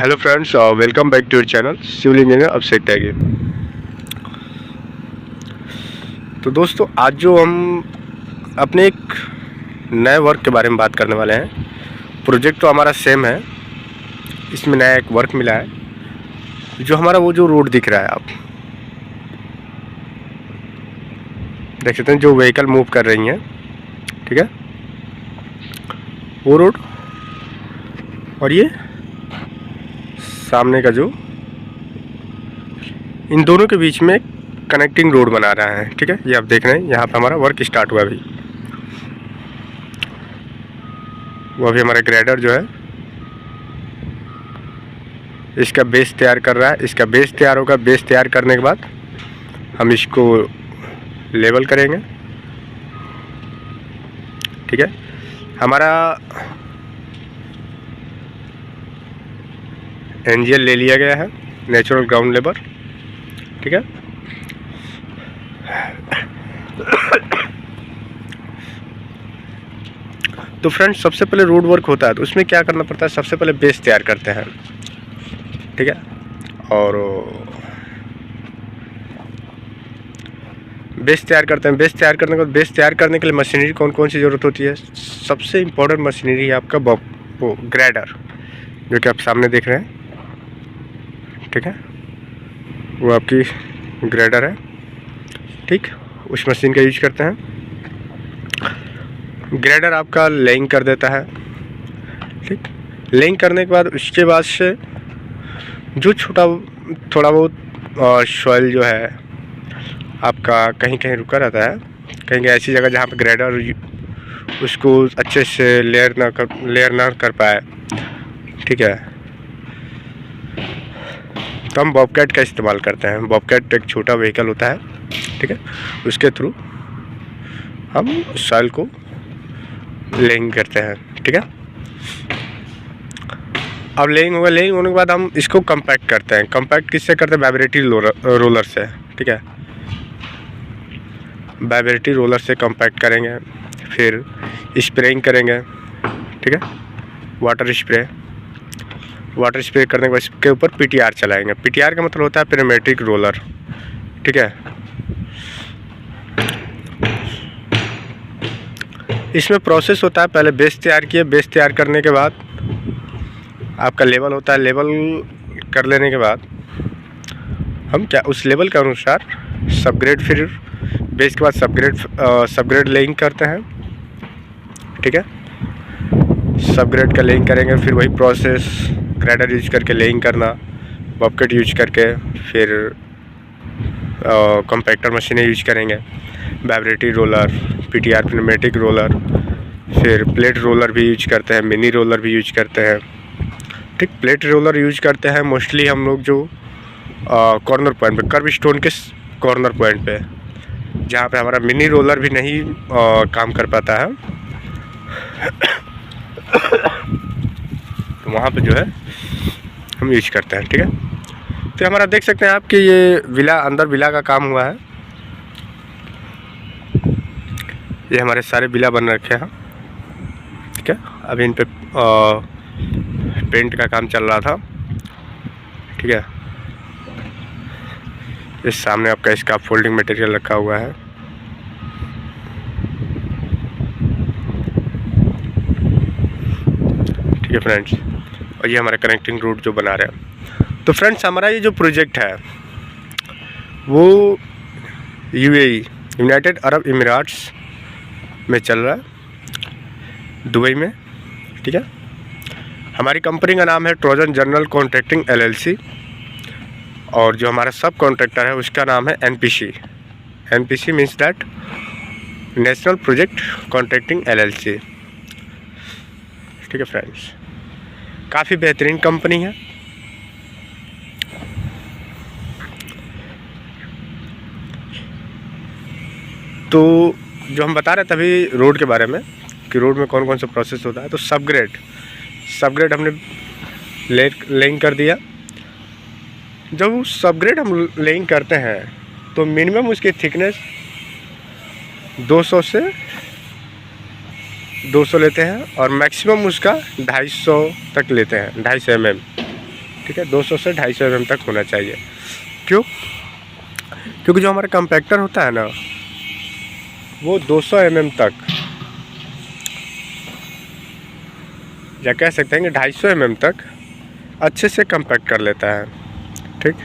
Hello friends, welcome back to your channel civil engineer Abhishek Tyagi. तो दोस्तों, आज जो हम अपने एक नए वर्क के बारे में बात करने वाले हैं। प्रोजेक्ट तो हमारा सेम है, इसमें नया एक वर्क मिला है। जो हमारा वो जो रोड दिख रहा है, आप देख सकते हैं, जो व्हीकल मूव कर रही हैं, ठीक है, वो रोड और ये सामने का जो, इन दोनों के बीच में कनेक्टिंग रोड बना रहा है। ठीक है, ये आप देख रहे हैं, यहाँ पे हमारा वर्क स्टार्ट हुआ अभी। वो अभी हमारा ग्रेडर जो है इसका बेस तैयार कर रहा है। इसका बेस तैयार होगा। बेस तैयार करने के बाद हम इसको लेवल करेंगे। ठीक है, हमारा एनजीएल ले लिया गया है, नेचुरल ग्राउंड लेबर। ठीक है, तो फ्रेंड्स, सबसे पहले रोड वर्क होता है तो उसमें क्या करना पड़ता है, सबसे पहले बेस तैयार करते हैं। ठीक है, और बेस तैयार करते हैं। बेस तैयार करने के बाद, बेस तैयार करने के लिए मशीनरी कौन कौन सी ज़रूरत होती है। सबसे इम्पोर्टेंट मशीनरी है आपका वो ग्रेडर, जो कि आप सामने देख रहे हैं। ठीक है, वो आपकी ग्रेडर है। ठीक, उस मशीन का यूज करते हैं। ग्रेडर आपका लेइंग कर देता है। ठीक, लेइंग करने के बाद उसके बाद से जो थोड़ा बहुत सॉइल जो है आपका कहीं कहीं रुका रहता है, कहीं ऐसी जगह जहाँ पे ग्रेडर उसको अच्छे से लेयर ना कर पाए। ठीक है, तो हम बॉबकैट का इस्तेमाल करते हैं। बॉबकैट एक छोटा व्हीकल होता है, ठीक है, उसके थ्रू हम सॉइल को लेइंग करते हैं। ठीक है, अब लेइंग होगा। लेइंग होने के बाद हम इसको कंपैक्ट करते हैं। कंपैक्ट किससे करते हैं? वाइब्रेटरी रोलर से। ठीक है, वाइब्रेटरी रोलर से कंपैक्ट करेंगे, फिर स्प्रेइंग करेंगे। ठीक है, वाटर स्प्रे करने के बाद इसके ऊपर पीटीआर चलाएंगे। पीटीआर का मतलब होता है प्नेमेटिक रोलर। ठीक है, इसमें प्रोसेस होता है, पहले बेस तैयार किए। बेस तैयार करने के बाद आपका लेवल होता है। लेवल कर लेने के बाद हम क्या उस लेवल के अनुसार सबग्रेड, फिर बेस के बाद सबग्रेड लेइंग करते हैं। ठीक है, सबग्रेड का लेइंग करेंगे, फिर वही प्रोसेस ग्रेडर यूज करके लेइंग करना, बॉबकैट यूज करके, फिर कॉम्पैक्टर मशीनें यूज करेंगे, वाइब्रेटरी रोलर, पीटीआर प्नेमेटिक रोलर, फिर प्लेट रोलर भी यूज करते हैं, मिनी रोलर भी यूज करते हैं। ठीक, प्लेट रोलर यूज करते हैं मोस्टली हम लोग जो कॉर्नर पॉइंट पे, कर्व स्टोन के कॉर्नर पॉइंट पे, जहाँ पे हमारा मिनी रोलर भी नहीं काम कर पाता है, तो वहाँ पे जो है हम यूज करते हैं। ठीक है, तो हमारा देख सकते हैं आप कि ये विला, अंदर विला का काम हुआ है। ये हमारे सारे विला बन रखे हैं। ठीक है, अभी इन पे पेंट का काम चल रहा था। ठीक है, इस सामने आपका इसका फोल्डिंग मटेरियल रखा हुआ है। ठीक है फ्रेंड्स, और ये हमारा कनेक्टिंग रोड जो बना रहे हैं। तो फ्रेंड्स, हमारा ये जो प्रोजेक्ट है वो यूएई, यूनाइटेड अरब इमिरेट्स में चल रहा है, दुबई में। ठीक है, हमारी कंपनी का नाम है ट्रोजन जनरल कॉन्ट्रैक्टिंग एलएलसी, और जो हमारा सब कॉन्ट्रैक्टर है उसका नाम है NPC. NPC means that national project contracting LLC. ठीक है फ्रेंड्स, काफ़ी बेहतरीन कंपनी है। तो जो हम बता रहे थे अभी रोड के बारे में, कि रोड में कौन कौन सा प्रोसेस होता है, तो सबग्रेड हमने लेइंग कर दिया। जब सबग्रेड हम लेइंग करते हैं तो मिनिमम उसकी थिकनेस 200 से 200 लेते हैं, और मैक्सिमम उसका 250 तक लेते हैं, 250 mm। ठीक है, 200 से 250 mm तक होना चाहिए। क्यों? क्योंकि जो हमारा कंपैक्टर होता है ना, वो 200 mm तक, या कह सकते हैं कि 250 mm तक अच्छे से कंपैक्ट कर लेता है। ठीक,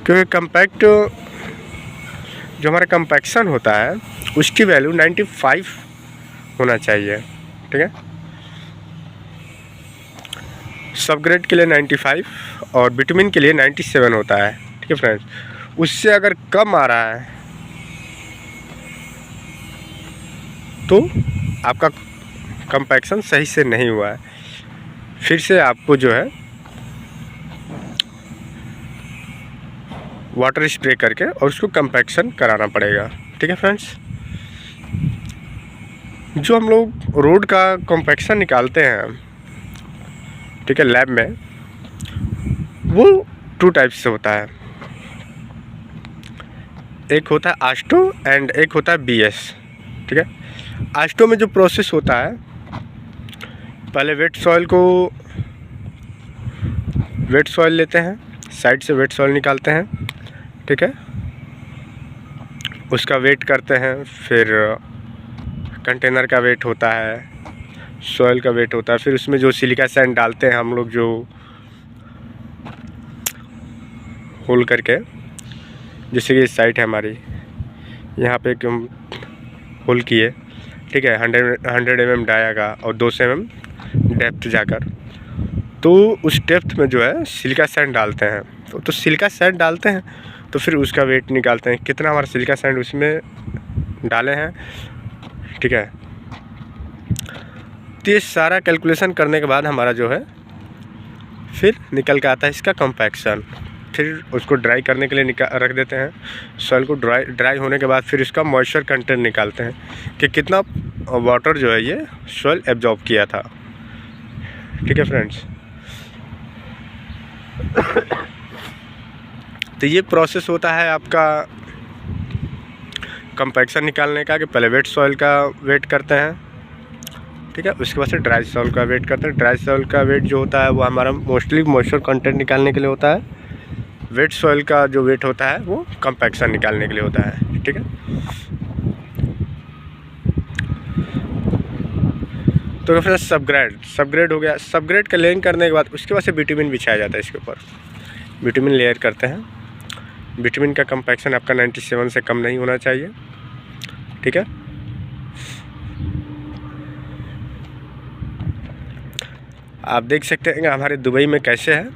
क्योंकि कंपैक्ट जो हमारा कंपैक्शन होता है उसकी वैल्यू 95 होना चाहिए। ठीक है, सब ग्रेड के लिए 95 और विटामिन के लिए 97 होता है। ठीक है फ्रेंड्स, उससे अगर कम आ रहा है तो आपका कंपैक्शन सही से नहीं हुआ है। फिर से आपको जो है वाटर स्प्रे करके और उसको कंपैक्शन कराना पड़ेगा। ठीक है फ्रेंड्स, जो हम लोग रोड का कंपैक्शन निकालते हैं, ठीक है, लैब में, वो 2 टाइप से होता है। एक होता है आस्टो एंड एक होता है BS। ठीक है, आस्टो में जो प्रोसेस होता है, पहले वेट सॉइल लेते हैं, साइड से वेट सॉइल निकालते हैं। ठीक है, उसका वेट करते हैं, फिर कंटेनर का वेट होता है, सॉइल का वेट होता है, फिर उसमें जो सिलिका सैंड डालते हैं हम लोग, जो होल करके, जैसे कि साइट है हमारी, यहाँ पे हम होल किए, ठीक है, 100 mm डाया का और 200 mm डेप्थ जाकर, तो उस डेप्थ में जो है सिलिका सैंड डालते हैं। तो सिलिका सैंड डालते हैं तो फिर उसका वेट निकालते हैं, कितना हमारा सिलिका सैंड उसमें डाले हैं। ठीक है, तो ये सारा कैलकुलेशन करने के बाद हमारा जो है फिर निकल के आता है इसका कंपैक्शन। फिर उसको ड्राई करने के लिए रख देते हैं। सॉइल को ड्राई होने के बाद फिर इसका मॉइस्चर कंटेंट निकालते हैं कि कितना वाटर जो है ये सॉइल एब्जॉर्ब किया था। ठीक है फ्रेंड्स, तो ये प्रोसेस होता है आपका कंपैक्शन निकालने का, कि पहले वेट सॉइल का वेट करते हैं, ठीक है, उसके बाद से ड्राई सॉइल का वेट करते हैं। ड्राई सॉइल का वेट जो होता है वो हमारा मोस्टली मॉइस्चर कंटेंट निकालने के लिए होता है। वेट सॉइल का जो वेट होता है वो कंपैक्शन निकालने के लिए होता है। ठीक है, तो फिर सब ग्रेड हो गया। सब ग्रेड का लेयरिंग करने के बाद उसके बाद से विटामिन बिछाया जाता है इसके ऊपर, विटामिन लेयर करते हैं। विटामिन का कंपैक्शन आपका 97 से कम नहीं होना चाहिए। ठीक है, आप देख सकते हैं कि हमारे दुबई में कैसे है,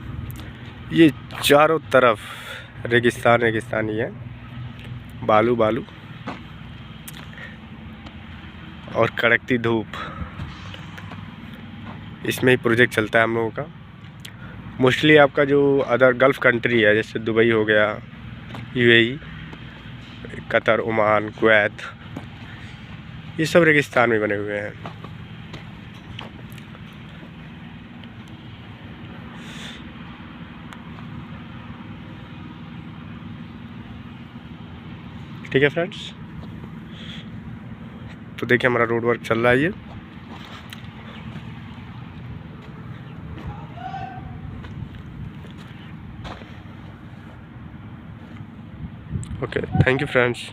ये चारों तरफ रेगिस्तान ही है, बालू और कड़कती धूप। इसमें ही प्रोजेक्ट चलता है हम लोगों का। मोस्टली आपका जो अदर गल्फ़ कंट्री है, जैसे दुबई हो गया, UAE, कतर, ओमान, कुवैत, ये सब रेगिस्तान में बने हुए हैं। ठीक है फ्रेंड्स, तो देखिए हमारा रोड वर्क चल रहा है ये। Okay, thank you friends.